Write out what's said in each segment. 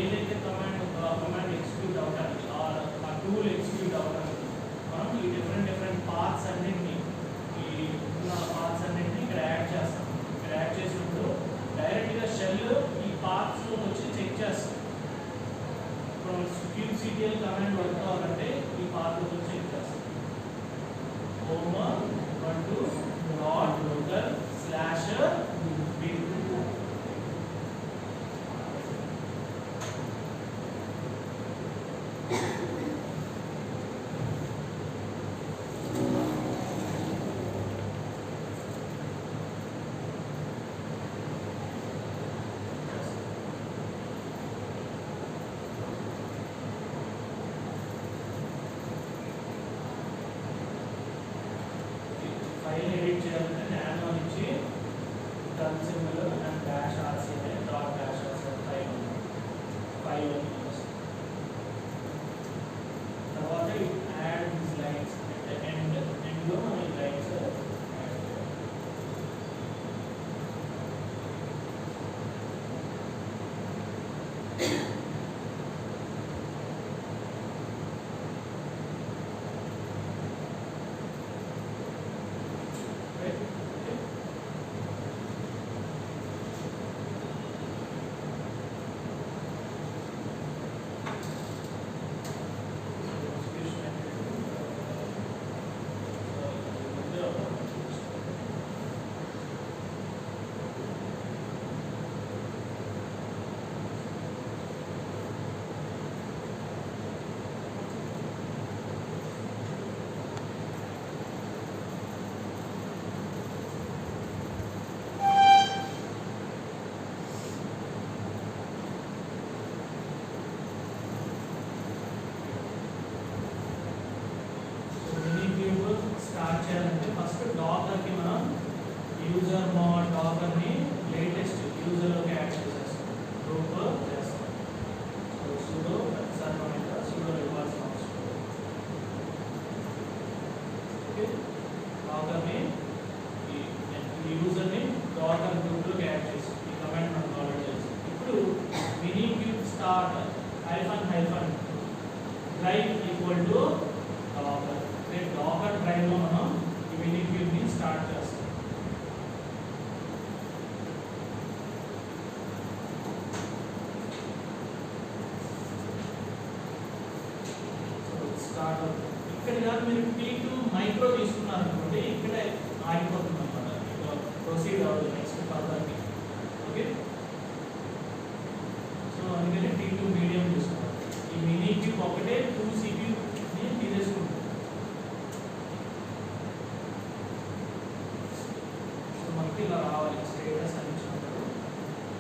ఏదైతే command execute అవడానికి ఆ టూల్ ఎగ్జిక్యూట్ అవడానికి మనం ఈ డిఫరెంట్ పార్ట్స్ అన్నింటినీ ఈ పార్ట్స్ అన్నింటినీ ఇక్కడ యాడ్ చేస్తాం. ఇక్కడ యాడ్ చేసినప్పుడు డైరెక్ట్గా షెల్ ఈ పార్ట్స్లో వచ్చి చెక్ చేస్తాం. ఇప్పుడు kubectl కమాండ్ వర్క్ అవ్వాలంటే ఈ పార్ట్స్లో వచ్చి చెక్ చేస్తాం. home.local/bin ఫైల్ ఎడిట్ చేయాలంటే నానో నుంచి term symbol and dash RC అనే డాట్ డాష్ ఆర్సీ ఫైల్ తర్వాత యాడ్ దిస్ లైన్స్ అంటే ఎండ్లో మన ఈ లైన్స్ స్టార్ట్ చేయాలంటే ఫస్ట్ డాకర్కి మనం యూజర్ మోడ్ డాకర్ని లేటెస్ట్ యూజర్లోకి యాడ్ చేసేస్తాం. గ్రూప్ చేస్తాం. సో sudo sudo ఇవ్వాల్సిన అవసరం. ఓకే, డాకర్ని ఈ యూజర్ని డాకర్ గ్రూప్లోకి యాడ్ చేస్తాం. ఈ కమాండ్ మనం ఆల్రెడీ చేస్తాం. ఇప్పుడు minikube start --- drive equal to docker. Docker drive లో మనం ఈ minikube ని స్టార్ట్ చేస్తాం. సో స్టార్ట్ ఇక్కడ కానీ మీరు T2 మైక్రో తీసుకున్నారు అనుకోండి, ఇక్కడే ఆగిపోతుంది అన్నమాట. ఇక ప్రొసీడ్ అవ్వదు నెక్స్ట్ ఫర్దర్కి. ఓకే, సో అందుకని T2 మీడియం తీసుకోవాలి. ఈ minikube ఒకటే 2 CPU ని తీసేసుకుంటుంది. ఇలా రావాలి స్టేటస్ అని ఇచ్చినప్పుడు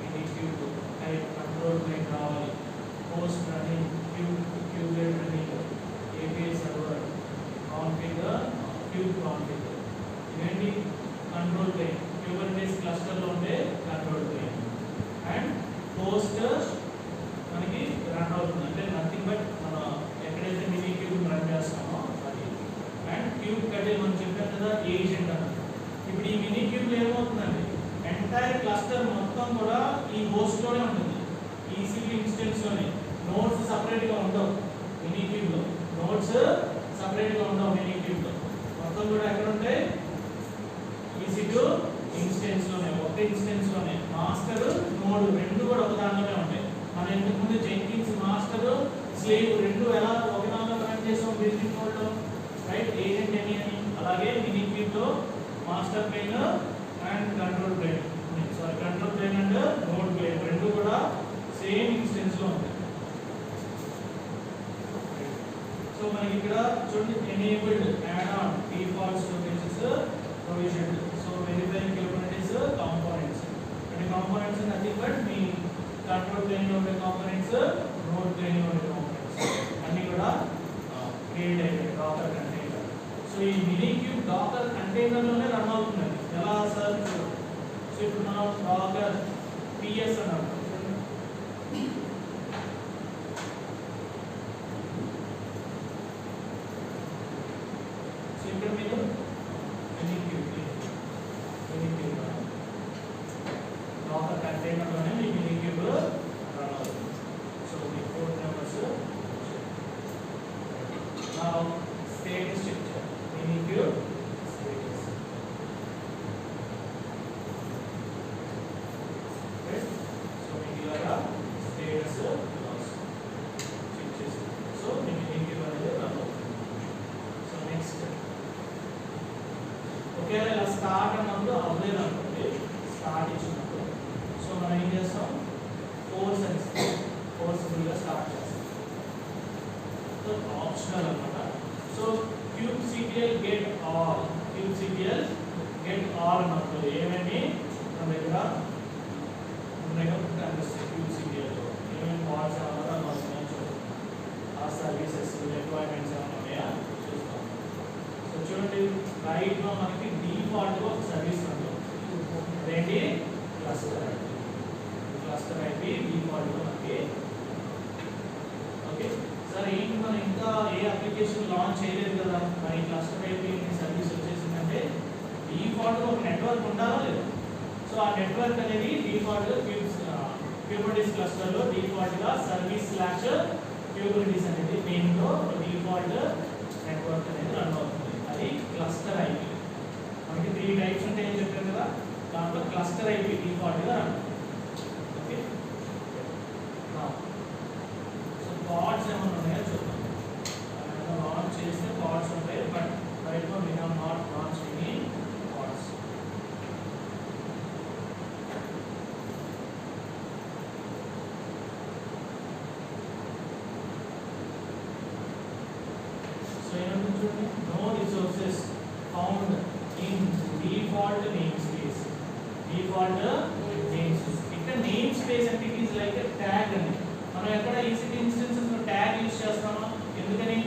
minikube టైప్ కంట్రోల్ ప్లేన్ రావాలి. Host running kubelet running API server configure kubeconfig ఇవేంటి కంట్రోల్ ప్లేన్ క్యూబర్నెటిస్ క్లస్టర్లో ఉండే కంట్రోల్ ప్లేన్ అండ్ పోస్ట్ మనకి రన్ అవుతుంది. అంటే నథింగ్ బట్ మనం ఎక్కడైతే minikube రన్ చేస్తామో అది. అండ్ క్యూబ్ కటిల్ మనం చెప్పాం కదా ఏజెంట్ అన్నది. ఇప్పుడు ఈ minikube లో ఏమవుతుందండి, ఎంటైర్ క్లస్టర్ మొత్తం కూడా ఈ హోస్ట్ లోనే ఉంటుంది. EC2 ఇన్స్టెన్స్ లోనే. నోడ్స్ సెపరేట్ గా ఉండవు minikube లో. నోడ్స్ సెపరేట్ గా ఉండవు minikube లో. మొత్తం కూడా ఎక్కడ ఉంటాయి, EC2 ఇన్స్టెన్స్ లోనే, ఒక ఇన్స్టెన్స్ లోనే. మాస్టర్ నోడ్ రెండు కూడా ఒక దాంట్లోనే ఉంటాయి. మనం ఇంతకు ముందు జెంకిన్స్ మాస్టర్ స్లేవ్ రెండు ఎలా ఒక దాంట్లో రన్ చేసాం బిల్డింగ్ నోడ్ లో, రైట్? ఏజెంట్ అని అలాగే minikube లో master plane and control plane, sorry control plane and node plane రెండు కూడా సేమ్ ఇన్స్టెన్స్ లో ఉంటాయి. సో మనకి ఇక్కడ చూడండి enabled add on default storages provisioned. So verifying Kubernetes components అంటే కాంపోనెంట్స్ నథింగ్ బట్ మీ కంట్రోల్ ప్లేన్ లో ఉండే కాంపోనెంట్స్, నోడ్ ప్లేన్ లో ఉండే కాంపోనెంట్స్ అన్ని కూడా క్రియేట్ అయ్యాయి డాకర్ కంటైనర్. సో ఈ minikube డాకర్ కంటైనర్ లోనే రన్ అవుతుంది. ఎలా సార్? సో ఇప్పుడు మనం డాకర్ PS అన్నాం. సో ఇక్కడ మీరు minikube డాకర్ కంటైనర్ లోనే మీ minikube రన్ అవుతుంది. So execute status. Okay, so మీకు ఇలా status loss చెక్ చేసి సో మీకు దీనికి అనేది రన్ అవుతుంది. సో నెక్స్ట్ ఒకవేళ ఇలా స్టార్ట్ అన్నప్పుడు అవ్వలేదు అనుకోండి, స్టార్ట్ ఇచ్చినప్పుడు సో మనం ఏం చేస్తాం, ఫోర్స్ అని ఇస్తాం, ఫోర్స్ఫుల్గా స్టార్ట్ చేస్తాం. సో ఆప్షనల్ అన్నమాట. So kubectl get all, kubectl get all అన్నప్పుడు ఏమేమి మన దగ్గర కనిపిస్తాయి, kubectl లో ఏమేమి పార్ట్స్ అన్నమాట మనం చూస్తాం, ఆ సర్వీసెస్ డిప్లాయ్మెంట్స్ ఏమైనా ఉన్నాయా చూస్తాం. సో చూడండి రైట్ లో మనకి డిఫాల్ట్ గా ఒక సర్వీస్ ఉంది, అదేంటి cluster IP. Cluster IP default గా మనకి. ఓకే సార్ ఏంటి మనం ఇంకా ఏ అప్లికేషన్ లాంచ్ చేయలేదు కదా, మరి క్లస్టర్ ఐపి సర్వీస్ వచ్చేసిందంటే డిఫాల్ట్ గా ఒక నెట్వర్క్ ఉండాలా లేదా. సో ఆ నెట్వర్క్ అనేది డిఫాల్ట్ గా క్యూబర్నెటిస్ క్లస్టర్ లో డిఫాల్ట్ గా service/kubernetes అనేది మెయిన్ లో డిఫాల్ట్ నెట్వర్క్ అనేది రన్ అవుతుంది. అది క్లస్టర్ ఐపి. మనకి 3 టైప్స్ ఉంటాయని చెప్పారు కదా, దాంట్లో క్లస్టర్ ఐపి డిఫాల్ట్ గా రన్. ఓకే సో పాడ్స్ ఏమైనా ఉన్నాయో చూద్దాం. లాంచ్ చేస్తే పాడ్స్ ఉంటాయి, but right now we have not launched any pods. So ఏమంటుంది చూడండి, no resources found in default namespace. Default namespace, ఇక్కడ నేమ్ స్పేస్ అంటే it is like a tag అని. మనం ఎక్కడ ఈసీటీ ఇన్స్టెన్సెస్ లో ట్యాగ్ యూస్ చేస్తామా, ఎందుకని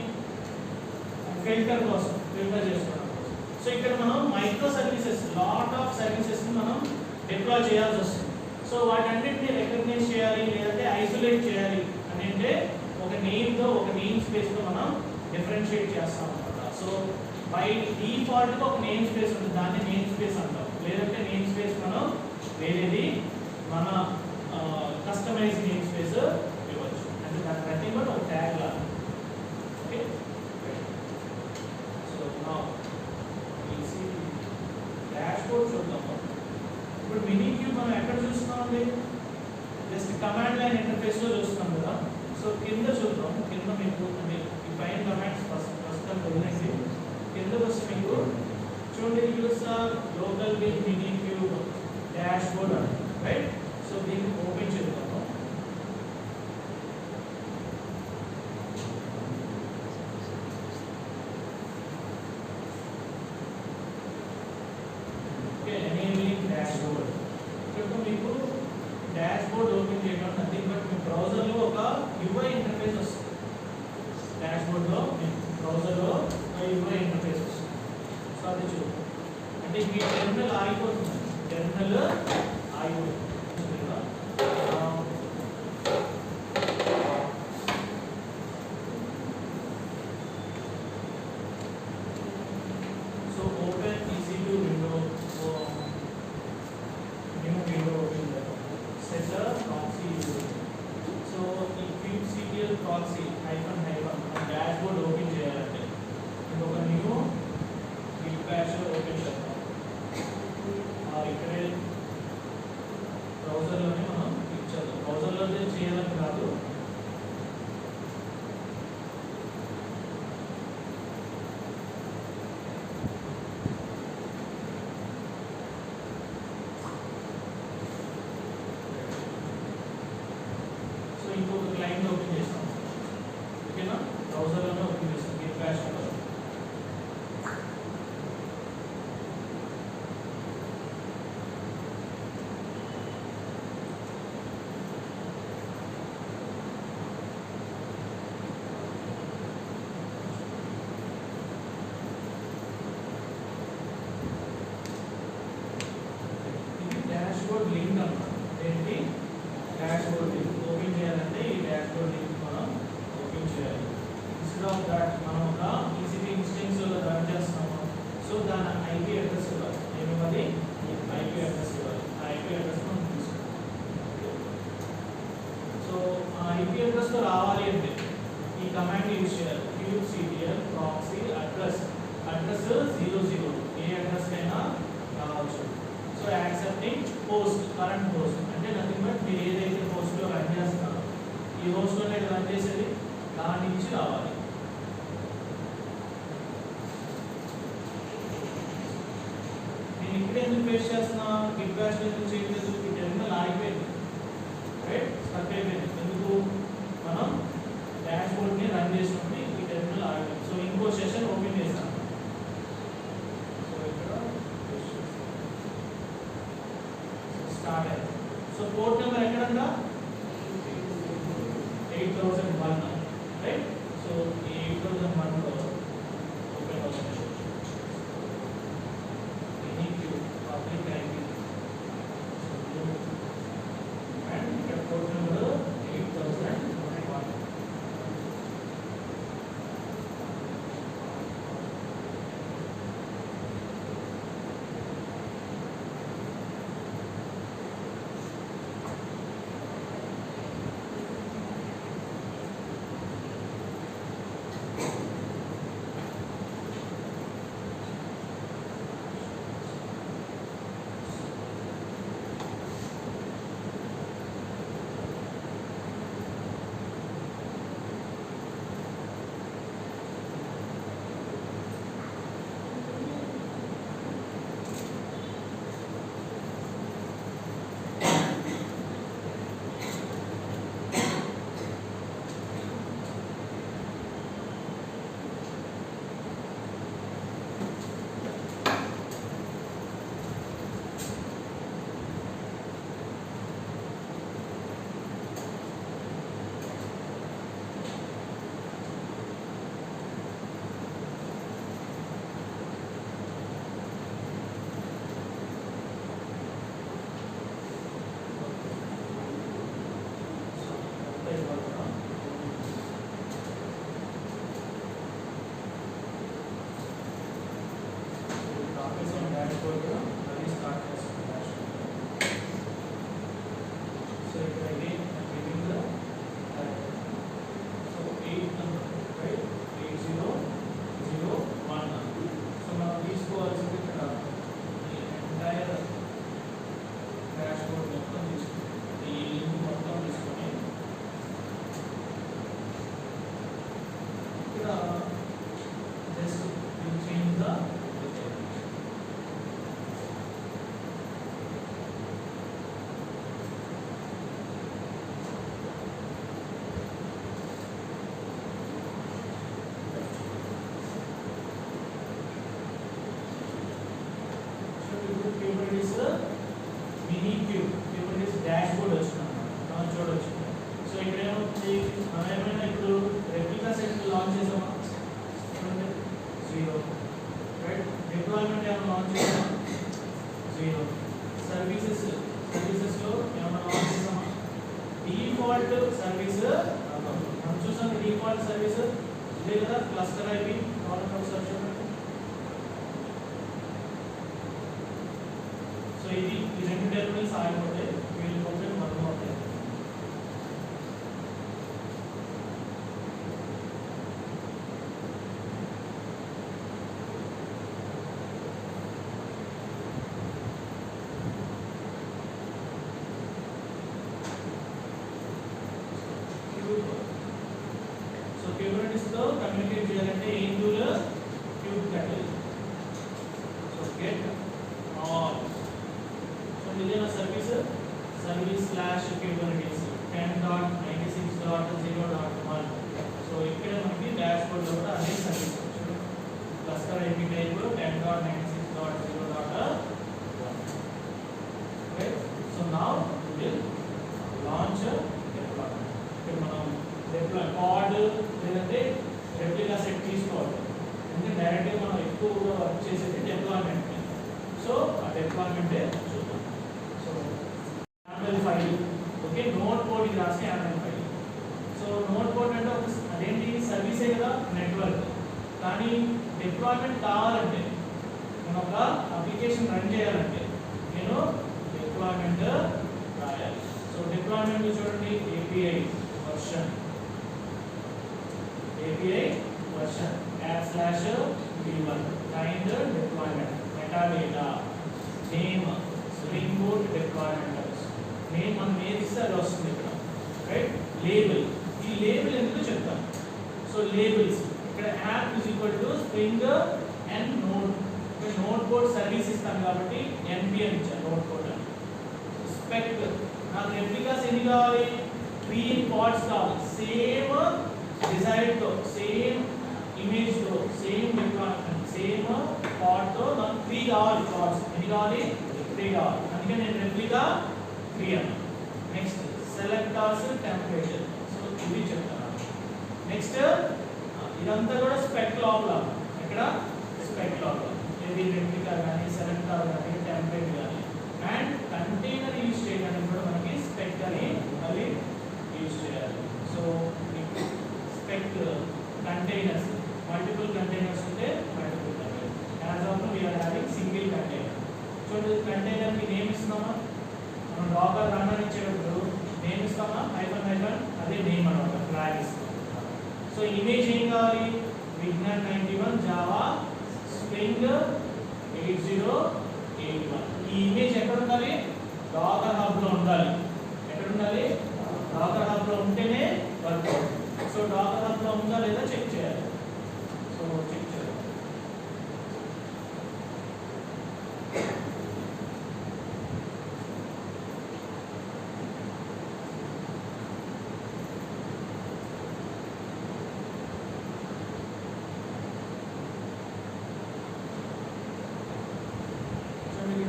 ఫిల్టర్ కోసం, ఫిల్టర్ చేసుకోవడం కోసం. సో ఇక్కడ మనం micro services, lot of services ని మనం డిప్లాయ్ చేయాల్సి వస్తుంది. సో వాటన్నిటిని రికగ్నైజ్ చేయాలి లేదంటే ఐసోలేట్ చేయాలి అని అంటే ఒక నేమ్ తో ఒక నేమ్ స్పేస్ తో మనం డిఫరెన్షియేట్ చేస్తాం అన్నమాట. సో బై డిఫాల్ట్ గా ఒక నేమ్ స్పేస్ ఉంటుంది, దాన్ని నేమ్ స్పేస్ అంటాం. లేదంటే నేమ్ స్పేస్ మనం వేరేది మన కస్టమైజ్ నేమ్ స్పేస్ ఇవ్వచ్చు, అంటే దాని ప్రతి కూడా ఒక ట్యాగ్ లాగా. Okay so now EC dashboard చూద్దాము. ఇప్పుడు మినీ క్యూబ్ మనం ఎక్కడ చూస్తున్నామండి, జస్ట్ కమాండ్ లైన్ ఇంటర్ఫేస్ లో చూస్తున్నాం కదా. సో కింద చూద్దాం, కింద మీకు ఈ పైన కమాండ్స్ ప్రస్తుతం వదిలేసి కిందకు వస్తే మీకు చూడండి user local with mini cube dashboard right. So దీన్ని ఓపెన్ చేద్దాము. Okay enabling dashboard. ఇప్పుడు మీకు డాష్బోర్డ్ ఓపెన్ చేయడం నథింగ్ బట్ మీ బ్రౌజర్ లో ఒక యూఐ ఇంటర్ఫేస్ వస్తుంది. డాష్బోర్డ్ లో మీ బ్రౌజర్ లో ఒక యూఐ ఇంటర్ఫేస్ వస్తుంది. సో అది చూద్దాం. అంటే మీ టెర్మినల్ ఆగిపోతుంది, టెర్మినల్ ఆగిపోతుంది. So open easy to window, new window open చేద్దాం. Set proxy. సో ఈ kubectl proxy hyphen dashboard open చేయాలంటే ఇంకొక న్యూ బిగ్ బ్యాష్ ఓపెన్ చేద్దాం. ఇక్కడే బ్రౌజర్లోనే మనం క్లిక్ చేద్దాం. బ్రౌజర్లో చేయాలని కాదు, సో ఇంకొక క్లయింట్ ఓపెన్ చేస్తాం. ఓకేనా, బ్రౌజర్లోనే ఓపెన్ చేస్తాం బిగ్ బ్యాష్. డాష్బోర్డ్ లింక్ అన్నమాట. ఏంటి డాష్బోర్డ్ లింక్ ఓపెన్ చేయాలంటే ఈ డాష్బోర్డ్ లింక్ మనం ఓపెన్ చేయాలి. ఇన్స్టెడ్ ఆఫ్ దట్ మనం ఒక ఈసీటీ ఇన్స్టెన్స్ లో రన్ చేస్తున్నాము. సో దాని ఐపీ అడ్రస్ ఇవ్వాలి. ఏమివ్వాలి, ఐపీ అడ్రస్ ఇవ్వాలి. ఆ ఐపీ అడ్రస్ మనం తీసుకోవాలి. సో ఆ ఐపీ అడ్రస్ లో రావాలి అంటే ఈ కమాండ్ యూజ్ చేయాలి, kubectl ప్రాక్సీ అడ్రస్ అడ్రస్ 00 ఏ అడ్రస్ కైనా రావచ్చు. So accepting post current post అంటే నథింగ్ బట్ మీరు ఏదైతే పోస్ట్ లో రన్ చేస్తున్నారో ఈ హోస్ట్ లోనే రన్ చేసేది దాని నుంచి రావాలి. నేను ఇక్కడ ఎందుకు పేస్ట్ చేస్తున్నా, గిట్ బ్యాష్ ఎందుకు చేయలేదు, ఈ టెర్మినల్ ఆగిపోయింది, రైట్, స్టక్ అయిపోయింది. ఎందుకు, మనం డాష్ బోర్డ్ ని రన్ చేసినప్పుడు ఈ టెర్మినల్ ఆగిపోయింది. సో ఇంకో సెషన్ ఓపెన్ చేస్తాను. సో ఇక్కడ స్టార్ట్ అయింది. సో పోర్ట్ నెంబర్ ఎక్కడంట 8001, రైట్. సో 8001 లో ఓపెన్ అవుతుంది. Public IP and the port number 8001. Dashboard వచ్చింది మనం చూడొచ్చు. సో ఇక్కడ ఏమవుతుంది, మనం ఏమైనా ఇప్పుడు రెప్లికా సెట్ లాంచ్ చేసామా, 0, రైట్. డిప్లాయ్మెంట్ ఏమైనా లాంచ్ చేసామా, 0. సర్వీసెస్ లో ఏమైనా లాంచ్ చేసామా, డిఫాల్ట్ సర్వీస్ మనం చూసాం. డిఫాల్ట్ సర్వీస్ ఇదే కదా, క్లస్టర్ ఐపి ఒకసారి చూడండి. సో ఇది ఈ రెండు టెర్మినల్స్ ఆగిపోతాయి, వీళ్ళు ఓపెన్ మొత్తం అవుతాయి. సో క్యూబర్నెటిస్ తో కమ్యూనికేట్ చేయాలంటే ఏం tool, kubectl. So get all, ఇదేనా సర్వీస్ /kubernetes 10.96.0.1. సో ఇక్కడ మనకి డాష్బోర్డ్ లో కూడా అదే సర్వీస్ వచ్చింది. Cluster IP type 10.96.0.1. Okay, so now we will launch deployment. ఇక్కడ మనం డిప్లాయ్ పాడ్ లేదంటే రెప్లికా సెట్ తీసుకోవాలి, అంటే డైరెక్ట్ గా మనం ఎక్కువగా వర్క్ చేసేది డిప్లాయ్మెంట్. సో ఆ డిప్లాయ్మెంట్ చూద్దాం. So YAML file, okay, node code ఇది రాస్తే YAML file. So node code అంటే అదేంటి, సర్వీసే కదా, నెట్వర్క్. కానీ డిప్లాయ్మెంట్ కావాలంటే నేను ఒక అప్లికేషన్ రన్ చేయాలంటే నేను డిప్లాయ్మెంట్ రాయాలి. సో డిప్లాయ్మెంట్ చూడండి, API version app/v1 kind deployment, metadata, name, Spring Boot deployment, name మనం ఏది ఇస్తే అది వస్తుంది ఇక్కడ, రైట్. లేబుల్, ఈ లేబుల్ ఎందుకు చెప్తాం. సో లేబుల్స్ ఇక్కడ app is equal to spring and node, node code service ఇస్తాం కాబట్టి npm ఇచ్చాను నోడ్ కోడ్ అని. స్పెక్, నాకు రెప్లికాస్ ఎన్ని కావాలి, 3 పార్ట్స్ కావాలి, సేమ్ డిజైన్ తో, సేమ్ ఇమేజ్ తో, సేమ్ డిప్లాయ్మెంట్, సేమ్ పార్ట్ తో నాకు 3 కావాలి పార్ట్స్. ఎన్ని కావాలి, 3 కావాలి. అందుకే నేను రెప్లికా 3 అన్నా. నెక్స్ట్ సెలెక్టార్స్ టెంప్లేట్, సో ఇది చెప్తాను. నెక్స్ట్ ఇదంతా కూడా స్పెక్ లోపల, ఇక్కడ స్పెక్ లోపల ఇది రెప్లికా కానీ సెలెక్టార్ కానీ టెంప్లేట్ కానీ. అండ్ కంటైనర్ యూజ్ చేయడానికి కూడా మనకి స్పెక్ అని మళ్ళీ యూజ్ చేయాలి. So spec containers, multiple containers ఉంటే multiple containers. As of now we are having single container. చూడండి, కంటైనర్ కి నేమ్ ఇస్తున్నామా, మనం డాకర్ రన్ అని ఇచ్చేటప్పుడు నేమ్ ఇస్తామా, హైఫన్ హైఫన్, అదే నేమ్ అన్నమాట, ఫ్లాగ్ ఇస్తాం. సో ఇమేజ్ ఏం కావాలి, విజ్ఞాన్ 91 జావా స్ప్రింగ్ 8081. ఈ ఇమేజ్ ఎక్కడ ఉండాలి, డాకర్ హబ్ లో ఉండాలి. ఎక్కడ ఉండాలి, డాకర్ హబ్ లో ఉంటేనే వర్క్ అవుతుంది. సో డాకర్ హబ్ లో ఉందా లేదా చెక్ చేయాలి. సో చెక్ చేయాలి.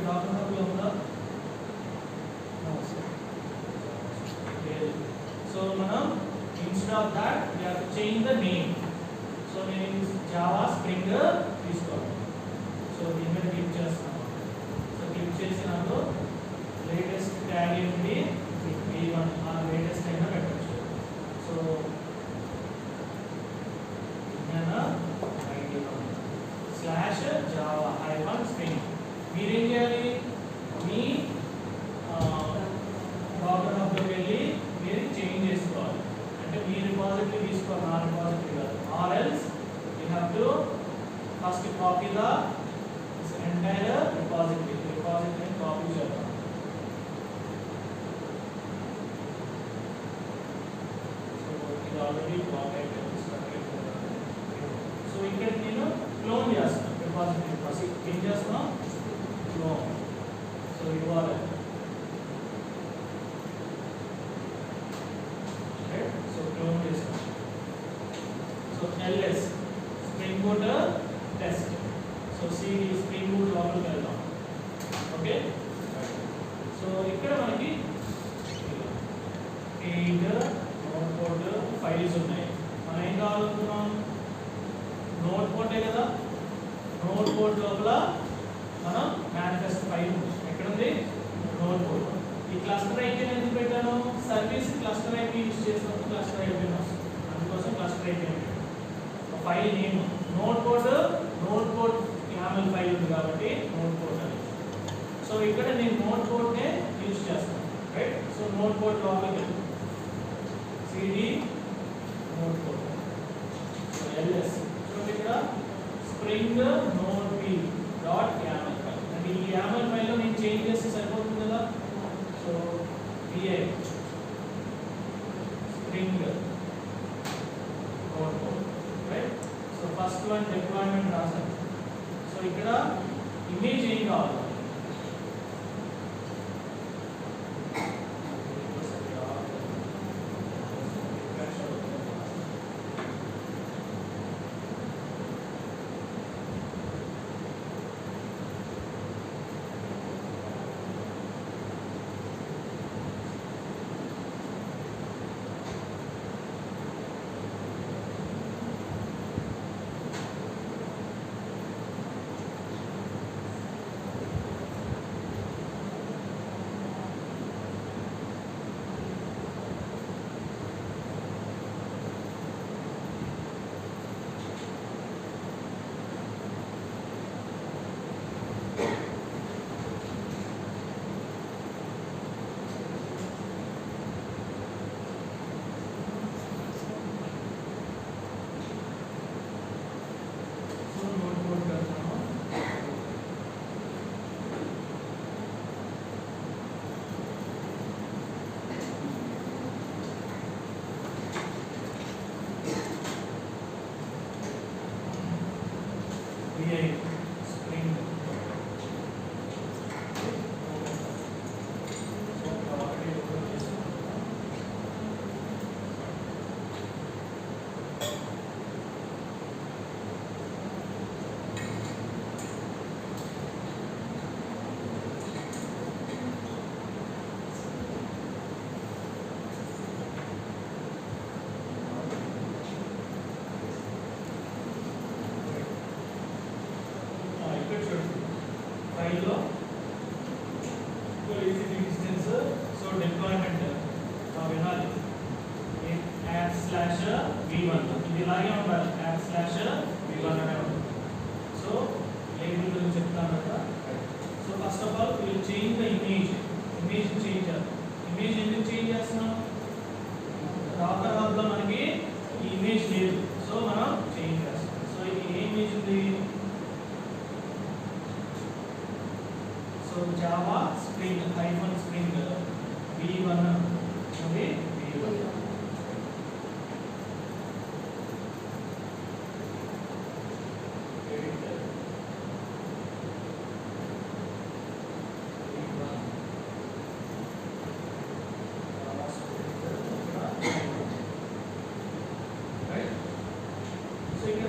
డాకర్ హబ్ లో ఉందా, సో మనం instead of that we have to change the name. So నేను జావా స్ప్రింగ్ తీసుకోవాలి. సో దీని మీద క్లిక్ చేస్తాను. సో క్లిక్ చేసినాక లేటెస్ట్ ట్యాగ్ ఏంటి, v1, ఆ లేటెస్ట్ అయినా పెట్టచ్చు. So /java -spring. మీరేం చేయాలి, మీ డాకర్ హబ్లోకి వెళ్ళి మీరు చేంజ్ చేసుకోవాలి. అంటే మీ రిపాజిటరీ తీసుకోవాలి, నా రిపాజిటరీ కాదు. Or else you have to first copy the entire repository copy చేద్దాం. సో ఇది ఆల్రెడీ కాపీ అయిపోయింది. సో ఇక్కడ నేను క్లోన్ చేస్తాను రిపాజిటరీ. ఫస్ట్ ఏం చేస్తాం, క్లోన్. సో ఇవాళ క్లోన్ చేస్తాం. So ls spring boot test. So cd spring boot లోపలికి వెళ్దాం. ఓకే, సో ఇక్కడ మనకి 8 నోట్ కోడ్ ఫైల్స్ ఉన్నాయి. మనం ఏం కావాలనుకున్నాం, నోట్ కోడే కదా. నోట్ కోడ్ లోపల మనం మేనిఫెస్ట్ ఫైల్ ఎక్కడ ఉంది, నోట్ కోడ్. ఈ క్లస్టర్ ఐపీ ఎందుకు పెట్టాను, సర్వీస్ క్లస్టర్ ఐపీ యూజ్ చేసినప్పుడు క్లస్టర్ ఐపీ వస్తుంది, అందుకోసం క్లస్టర్ ఐపీ పెట్టాను. File name note code YAML file ఉంది కాబట్టి నోట్ కోడ్ అని. సో ఇక్కడ నేను నోట్ కోడ్ నే యూజ్ చేస్తాను, రైట్. సో నోట్ కోడ్ లోపలికి వెళ్తాను, cd note code. So ls చూడండి ఇక్కడ spring note p dot YAML file. అంటే ఈ యామల్ ఫైల్ లో నేను చేంజ్ చేస్తే సరిపోతుంది కదా. So vi spring note code, right. So first one deployment రాసాను. సో ఇక్కడ ఇమేజ్ ఏం కావాలి, ఫైల్లో ఈజీ డిస్టెన్స్ సో డిప్లాయ్మెంట్ వినాలి /v1 ఇది ఇలాగే ఉండాలి /v1 అనే ఉంటుంది సో లేబుల్ గురించి చెప్తాను కదా so first of all will change the image change చేయాలి ఇమేజ్ ఎందుకు చేంజ్ చేస్తున్నాం రాకర్ హబ్లో మనకి ఈ ఇమేజ్ లేదు సో మనం చేంజ్ చేస్తాం సో ఇది ఏ ఇమేజ్ ఉంది so Java spring -spring v1 ఉంది v1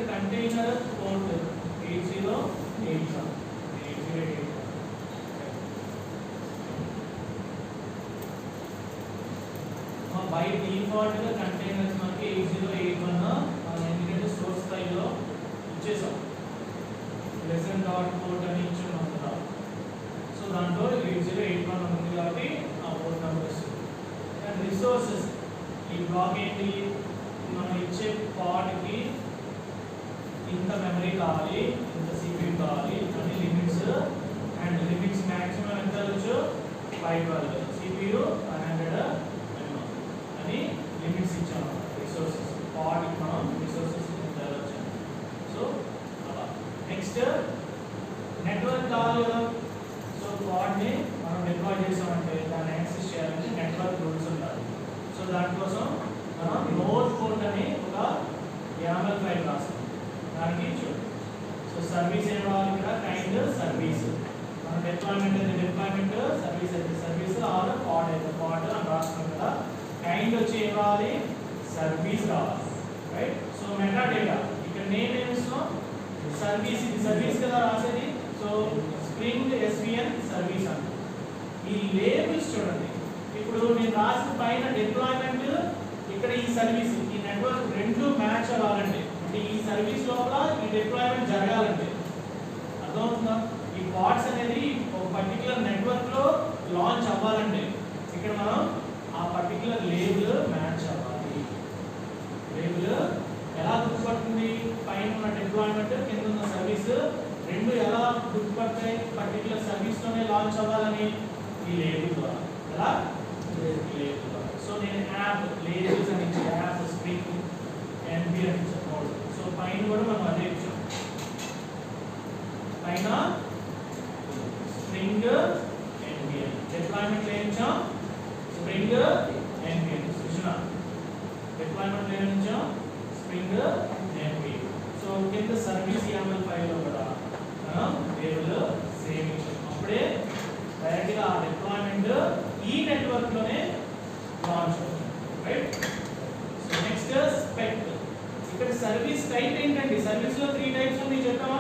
container port 8081 by default గా కంటైనర్స్ మనకి 8081 మనం ఎందుకంటే సోర్స్ ఫైల్ లో ఇచ్చేసాం lesson.port అని ఇచ్చాం కదా సో దాంట్లో 8081 ఉంది కాబట్టి ఆ పోర్ట్ నంబర్ వస్తుంది అండ్ రిసోర్సెస్ ఈ బ్లాక్ ఏంటి మనం ఇచ్చే పార్ట్ కి ఇంత మెమరీ కావాలి ఇంత CPU కావాలి అని లిమిట్స్ అండ్ లిమిట్స్ మాక్సిమం ఎంత వచ్చు 512 CPU 100 అని లిమిట్స్ ఇచ్చాము రిసోర్సెస్ పార్ట్ మనం రిసోర్సెస్ ఎంత వచ్చు సో అలా నెక్స్ట్ నెట్వర్క్ కావాలి కదా సో పార్ట్ ని మనం డిప్లాయ్ చేసామంటే దాన్ని యాక్సెస్ చేయాలంటే నెట్వర్క్ రూల్స్ ఉండాలి సో దానికోసం మనం నోడ్ పోర్ట్ అని ఒక YAML ఫైల్ రాస్తాం దానికి చూడండి సో సర్వీస్ ఏం రావాలి ఇక్కడ కైండ్ సర్వీస్ మన డిప్లాయ్మెంట్ సర్వీస్ అయితే సర్వీస్ ఆర్ పాడ్ అయితే పాడ్ అని రాస్తాం కదా కైండ్ వచ్చి ఏం రావాలి సర్వీస్ రావాలి రైట్ సో మెటా డేటా ఇక్కడ నేమ్ ఏమి ఇస్తాం సర్వీస్ ఇది సర్వీస్ కదా రాసేది సో స్ప్రింగ్ SVN సర్వీస్ అంటే ఈ లేబుల్స్ చూడండి ఇప్పుడు నేను రాసిన పైన డిప్లాయ్మెంట్ ఇక్కడ ఈ సర్వీస్ ఈ నెట్వర్క్ రెండు మ్యాచ్ అవ్వాలంటే ఈ సర్వీస్ లోపల ఈ డిప్లాయ్మెంట్ జరగాలంటే అర్థమవుతుందా ఈ పార్ట్స్ అనేది ఒక పర్టికులర్ నెట్వర్క్ లో లాంచ్ అవ్వాలంటే ఇక్కడ మనం ఆ పర్టికులర్ లేబుల్ మ్యాచ్ అవ్వాలి లేబుల్ ఎలా గుర్తుపడుతుంది పైన ఉన్న డిప్లాయ్మెంట్ కింద ఉన్న సర్వీస్ రెండు ఎలా గుర్తుపడతాయి పర్టికులర్ సర్వీస్ లోనే లాంచ్ అవ్వాలని ఈ లేబుల్ ద్వారా ఎలా లేబుల్ ద్వారా సో నేను యాప్ లేబుల్స్ అని ఇచ్చే యాప్ స్ప్రింగ్ NP అని ఇచ్చాను సో పైన కూడా మనం అదే ఇచ్చాం పైన స్ప్రింగ్ NP డిప్లాయ్మెంట్ ఏం ఇచ్చాం స్ప్రింగ్ NP సూచన డిప్లాయ్మెంట్ ఏం ఇచ్చాం స్ప్రింగ్ NP సో కింద సర్వీస్ YAML ఫైల్ లో కూడా మనం లేబుల్ సేమ్ ఇచ్చాం అప్పుడే డైరెక్ట్ గా ఆ డిప్లాయ్మెంట్ ఈ నెట్వర్క్ లోనే లాంచ్ అవుతుంది రైట్ సో నెక్స్ట్ స్పెక్ ఇక్కడ సర్వీస్ టైప్ ఏంటండి సర్వీస్ లో 3 టైప్స్ ఉన్నాయి చెప్పామా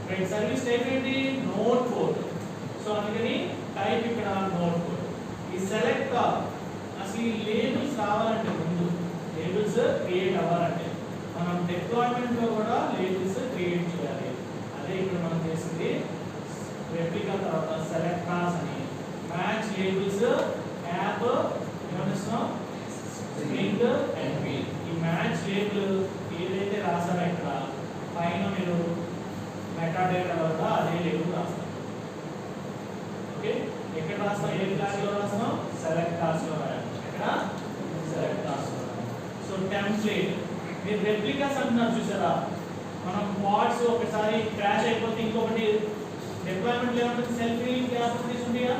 రైట్ సర్వీస్ టైప్ ఏంటి నోడ్ పోర్ట్ సో అందుకని టైప్ ఇక్కడ నోడ్ పోర్ట్ ఈ సెలెక్ట్ అసలు ఈ లేబుల్స్ రావాలంటే ముందు లేబుల్స్ క్రియేట్ అవ్వాలంటే మనం డిప్లాయ్మెంట్ లో కూడా లేబుల్స్ క్రియేట్ చేయాలి అదే ఇక్కడ మనం చేసింది రెప్లికా తర్వాత సెలెక్ట్ క్లాస్ అని మ్యాచ్ లేబుల్స్ యాప్ ఏమనిస్తున్నాం స్ప్రింగ్ NP ఈ మ్యాచ్ లేబుల్ ఏదైతే రాసారో ఇక్కడ పైన మీరు మెటా డేటా వల్ల అదే లేబుల్ రాస్తారు ఓకే ఎక్కడ రాస్తాం ఏ క్లాస్ లో రాస్తాం సెలెక్ట్ క్లాస్ లో రాయాలి ఎక్కడ సెలెక్ట్ క్లాస్ లో సో టెంప్లేట్ మీరు రెప్లికాస్ అంటున్నారు చూసారా మనం పార్ట్స్ ఒకసారి క్రాష్ అయిపోతే ఇంకొకటి డిప్లాయ్మెంట్ లేకపోతే సెల్ఫ్ హీలింగ్ క్యాపబిలిటీస్ ఉంటాయా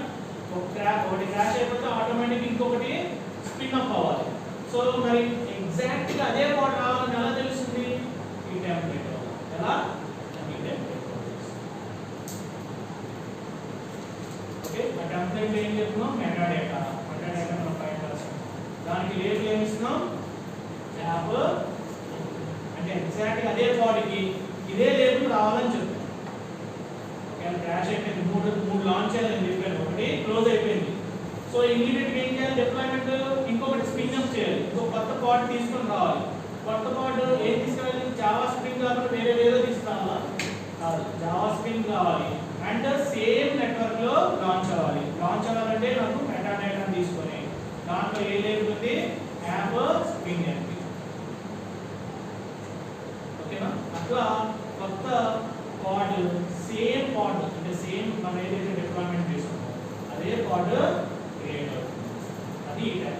ఒకటి క్రాష్ అయిపోతే ఆటోమేటిక్ ఇంకొకటి స్పిన్ అప్ అవ్వాలి సో మరి ఎగ్జాక్ట్ గా అదే పార్ట్ రావాలని ఎలా తెలుస్తుంది ఈ టెంప్లేట్ ఎలా ఈ టెంప్లేట్ ఓకే ఆ టెంప్లేట్ ఏం చెప్తున్నాం మెటా డేటా మనం పైన రాస్తాం దానికి లేబుల్ ఏమి ఇస్తున్నాం యాప్ అంటే ఎగ్జాక్ట్ గా అదే బాడీకి ఇదే లేబుల్ రావాలని చెప్తాం ఓకే క్రాష్ అయిపోయింది మూడు లాంచ్ చేయాలని చెప్పాను ఒకటి క్లోజ్ అయిపోయింది సో ఇమీడియట్ గా ఏం చేయాలి డిప్లాయ్మెంట్ ఇంకొకటి స్పిన్ అప్ చేయాలి ఇంకో కొత్త పార్ట్ తీసుకొని రావాలి కొత్త పార్ట్ ఏం తీసుకురావాలి జావా స్ప్రింగ్ కాకుండా వేరే తీసుకురావాలా కాదు జావా స్ప్రింగ్ కావాలి అండ్ సేమ్ లో లాంచ్ అవ్వాలి. లాంచ్ అవ్వాలంటే నాకు మెటాడేటా తీసుకొని దాంట్లో ఏ లేబుల్ ఉంది, యాప్ స్ప్రింగ్ ఎంపీ. ఓకేనా? అట్లా కొత్త పాడ్ సేమ్ పాడ్ అంటే సేమ్ మనం ఏదైతే డిప్లాయ్మెంట్ చేసుకున్నామో అదే పాడ్ క్రియేట్ అవుతుంది. అది ఈ టైప్.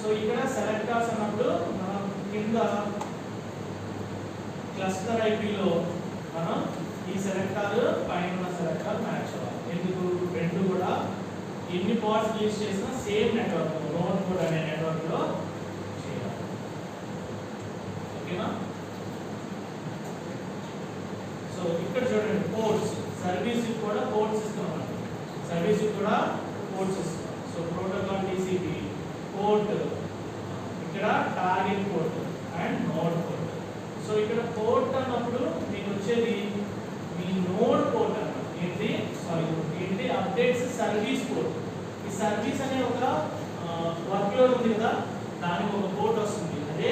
సో ఇక్కడ సెలెక్టర్స్ అన్నప్పుడు మనం కింద క్లస్టర్ ఐపీలో మనం ఈ సెలెక్టర్ పైన ఉన్న సెలెక్టర్ మ్యాచ్ అవ్వాలి. ఎందుకు? రెండు కూడా ఎన్ని పాడ్స్ యూజ్ చేసినా సేమ్ నెట్వర్క్ నోడ్ కోడ్ అనే నెట్వర్క్ లో చేయాలి. ఓకేనా? సో ఇక్కడ చూడండి పోర్ట్స్ సర్వీస్ కూడా పోర్ట్స్ ఇస్తున్నాం. సర్వీస్ కూడా పోర్ట్స్ ఇస్తున్నాం. సో ప్రోటోకాల్ టీసీపీ పోర్ట్, ఇక్కడ target port and node port. So ఇక్కడ పోర్ట్ అన్నప్పుడు మీకు వచ్చేది మీ నోడ్ పోర్ట్ అన్నమాట. ఏంటి అప్డేట్స్ సర్వీస్ పోర్ట్. ఈ సర్వీస్ అనే ఒక వర్క్లోడ్ ఉంది కదా, దానికి ఒక పోర్ట్ వస్తుంది, అదే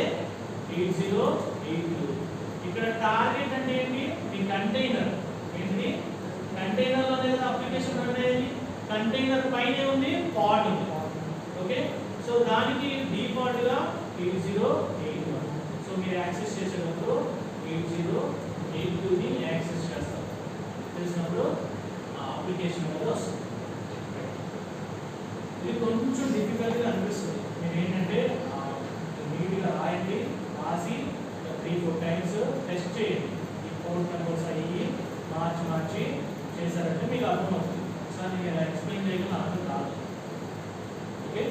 8082. ఇక్కడ టార్గెట్ అంటే ఏంటి? మీ కంటైనర్. ఏంటి? కంటైనర్ లోనే కదా అప్లికేషన్ రన్ అయ్యేది. కంటైనర్ పైనే ఉంది పాడ్ ఉంది. ఓకే, సో దానికి డిఫాల్ట్ గా 8081. సో మీరు యాక్సెస్ చేసేటప్పుడు 8082 ని యాక్సెస్ చేస్తారు. చేసినప్పుడు అప్లికేషన్ అనేది వస్తుంది. ఇది కొంచెం డిఫికల్ట్ గా అనిపిస్తుంది. మీరు ఏంటంటే నీట్గా రాయండి, రాసి 3-4 టైమ్స్ టెస్ట్ చేయండి. ఈ కోడ్ నెంబర్స్ అయ్యి మార్చి చేశారంటే మీకు అర్థమవుతుంది. ఒకసారి నేను ఎక్స్ప్లెయిన్ చేయడం అర్థం కాదు. ఓకే,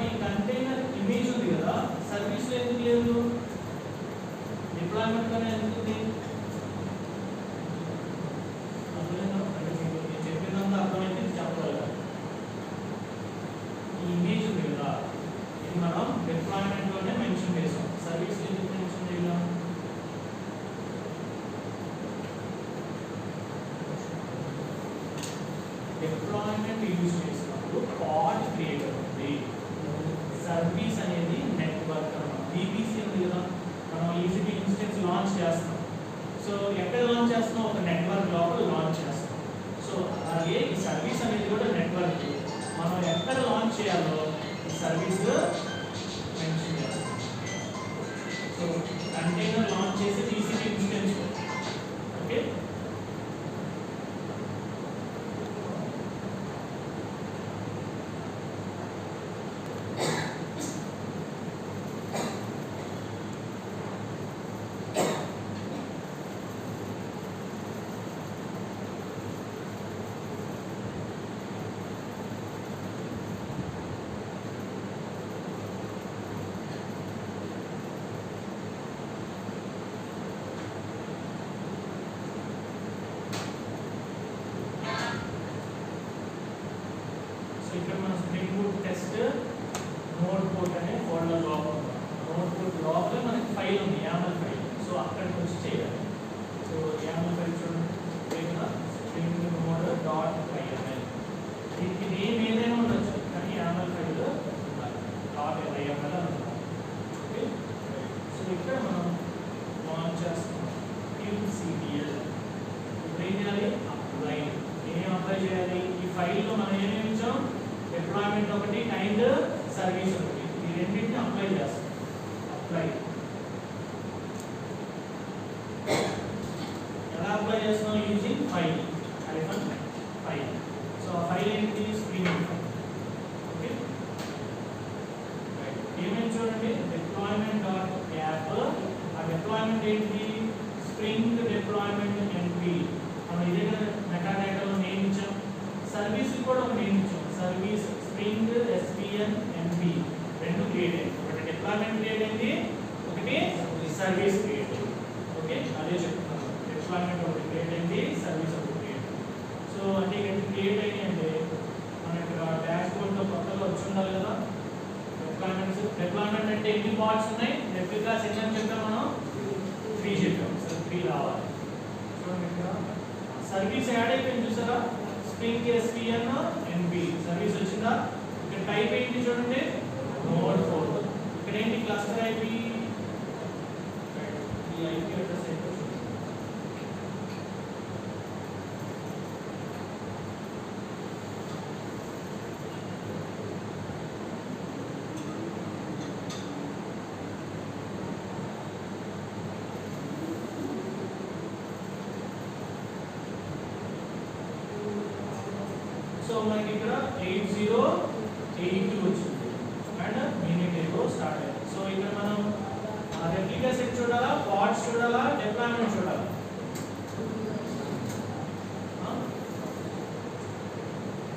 ఈ కంటైనర్ ఇమేజ్ ఉంది కదా, సర్వీస్ ఎందుకు లేదు? డిప్లాయ్మెంట్ లోనే ఎందుకు ఉంది? నేను చెప్పినంత అర్థమైతే చెప్పగలగాలి. ఈ ఇమేజ్ ఉంది కదా, ఇది మనం డిప్లాయ్మెంట్ లోనే మెన్షన్ చేసాం. సర్వీస్ ఎందుకు మెన్షన్ చేయాలి? డిప్లాయ్మెంట్ యూజ్ చేసినప్పుడు పాడ్ క్రియేట్ అవుతుంది. సర్వీస్ అనేది నెట్వర్క్ అన్నమాట. బీబీసీ ఉంది కదా, మనం ఈజీబీ ఇన్స్టెన్స్ లాంచ్ చేస్తాం. సో ఎక్కడ లాంచ్ చేస్తాం? ఒక నెట్వర్క్ లోపల లాంచ్ చేస్తాం. సో అలాగే ఈ సర్వీస్ అనేది కూడా నెట్వర్క్. మనం ఎక్కడ లాంచ్ చేయాలో ఈ సర్వీస్ మెన్షన్ చేస్తాం. సో కంటైనర్ లాంచ్ చేసి టీసీపీ ఇన్స్టెన్స్. ఓకే, ఇక్కడ మన spring boot test node port అనే ఫోల్డర్ లోపల నోడ్ పోర్ట్ లోపల మనకి ఫైల్ ఉంది, యామల్ ఫైల్. సో అక్కడికి వచ్చి చేయాలి. సో యామల్ ఫైల్ చూడండి, స్ప్రింగ్ నోడ్ డాట్ వైఎంఎల్. దీనికి నేమ్ ఏదైనా ఉండొచ్చు, కానీ యామల్ ఫైల్ డాట్ వైఎంఎల్ అనుకుంటాం. ఓకే, సో ఇక్కడ మనం లాంచ్ చేస్తాం QCDL. ఇప్పుడు ఏం చేయాలి? అప్లై. ఏం అప్లై చేయాలి? ఈ ఫైల్లో మనం ఏమేమి ఇచ్చాం? డిప్లాయ్మెంట్ ఒకటి అండ్ సర్వీస్ ఒకటి. ఈ రెండింటిని అప్లై చేస్తాం. అప్లై ఎలా అప్లై చేస్తాం? Using file file. సో ఆ ఫైల్ ఏంటి? Spring file. ఓకే, ఏమేమి చూడండి, డిప్లాయ్మెంట్ డాట్ యాప్. ఆ డిప్లాయ్మెంట్ ఏంటి? Spring deployment MP. మనం ఇదే మెటాడేటాలో నేమ్ ఇచ్చాం. సర్వీస్ కూడా ఒక నేమ్ ఇచ్చాం, సర్వీస్ స్ప్రింగ్ SPN ఎంపీ. రెండు క్రియేట్ అయింది. ఒకటి డిప్లాయ్మెంట్ క్రియేట్ అయింది, ఒకటి సర్వీస్ క్రియేట్ అయింది. ఓకే, అదే చెప్తున్నాను. డిప్లాయ్మెంట్ ఒకటి క్రియేట్ అయింది, సర్వీస్ ఒకటి క్రియేట్ అయింది. సో అంటే ఇక్కడ క్రియేట్ అయ్యి అంటే మన ఇక్కడ డాష్ బోర్డ్లో కొత్తగా వచ్చి ఉండాలి కదా. డిప్లాయ్మెంట్ అంటే ఎన్ని పార్ట్స్ ఉన్నాయి? రెప్లికాస్ ఎన్ని అని చెప్పాం మనం? 3 చెప్పాం. సో 3 రావాలి. చూడండి, ఇక్కడ సర్వీస్ యాడ్ అయిపోయింది చూసారా? స్ప్రింగ్ SVN NP సర్వీస్ వచ్చిందా? ఇక్కడ టైప్ ఏంటి చూడండి, నోడ్ 4. ఇక్కడ ఏంటి క్లస్టర్ IP, ఈ IP అడ్రస్ ఏంటో చూడండి. సో మనకి ఇక్కడ 8082 వచ్చింది అండ్ మినిట్ ఏదో స్టార్ట్ అయింది. సో ఇక్కడ మనం రెప్లికా సెట్ చూడాలా, పాడ్స్ చూడాలా, డిప్లాయ్మెంట్ చూడాలా?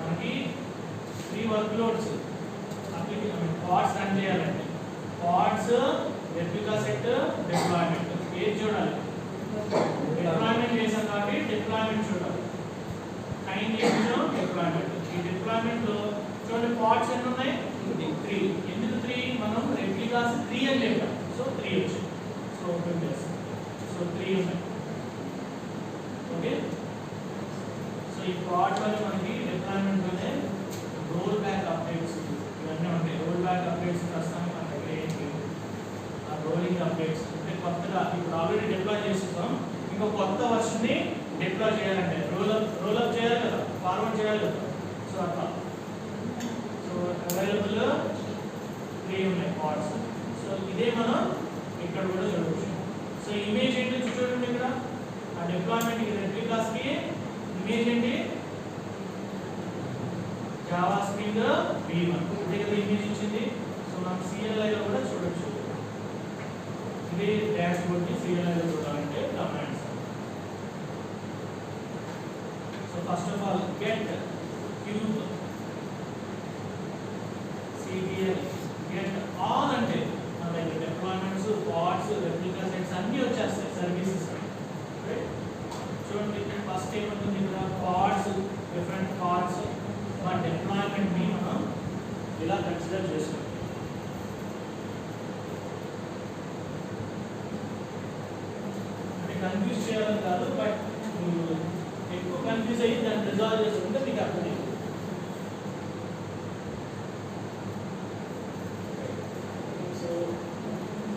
మనకి 3 వర్క్ లోడ్స్ పాడ్స్ రన్ చేయాలండి. Pods, replica set, deployment. ఏది చూడాలి? డిప్లాయ్మెంట్ చేసాం కాబట్టి డిప్లాయ్మెంట్ చూడాలి. కైండ్ చేసాం డిప్లాయ్మెంట్. ఈ డిప్లాయ్మెంట్ లో చూడండి పాడ్స్ ఎన్ని ఉన్నాయి? 3. ఎందుకు 3? మనం రెప్లికాస్ 3 అని చెప్పాం. సో 3 వచ్చింది. సో ఓపెన్ చేస్తాం. సో 3 ఉన్నాయి. ఓకే. సో ఈ పాడ్స్ వల్ల మనకి డిప్లాయ్మెంట్ లోనే రోల్ బ్యాక్ అప్డేట్స్ ఇవన్నీ ఉంటాయి. రోల్ బ్యాక్ అప్డేట్స్ ప్రస్తుతానికి మన దగ్గర ఏంటి? ఆ రోలింగ్ అప్డేట్స్ అంటే కొత్తగా ఇప్పుడు ఆల్రెడీ డిప్లాయ్ చేస్తున్నాం, ఇంకో కొత్త వర్షన్ ని డిప్లాయ్ చేయాలంటే రోల్ అప్ చేయాలి కదా, ఫార్వర్డ్ చేయాలి కదా. సో అట్లా సో అవైలబుల్ 3 ఉన్నాయి పార్ట్స్. సో ఇదే మనం ఇక్కడ కూడా చూడవచ్చు. సో ఇమేజ్ ఏంటి చూడండి ఇక్కడ, ఆ డిప్లాయ్మెంట్ రెప్లికాస్ కి ఇమేజ్ ఏంటి? జావా స్ప్రింగ్ V1 అంటే కదా ఇమేజ్ ఇచ్చింది. సో మనం CLI లో కూడా చూడొచ్చు. ఇదే డాష్ బోర్డ్ ని CLI లో చూడాలంటే commands. So first of all get cube CTL get all అంటే మన దగ్గర డిప్లాయ్మెంట్స్, పాడ్స్, రెప్లికా సెట్స్ అన్నీ వచ్చేస్తాయి సర్వీసెస్. రైట్. చూడండి ఇక్కడ ఫస్ట్ ఏముంటుంది, ఇక్కడ పాడ్స్, డిఫరెంట్ పాడ్స్, మా డిప్లాయ్మెంట్ ని మనం ఇలా కన్సిడర్ చేసుకోవాలి. అంటే కన్ఫ్యూజ్ చేయాలని కాదు, బట్ ఎక్కువ కన్ఫ్యూజ్ అయ్యి దాన్ని రిజాల్వ్ చేసుకుంటే మీకు అర్థమైంది. సో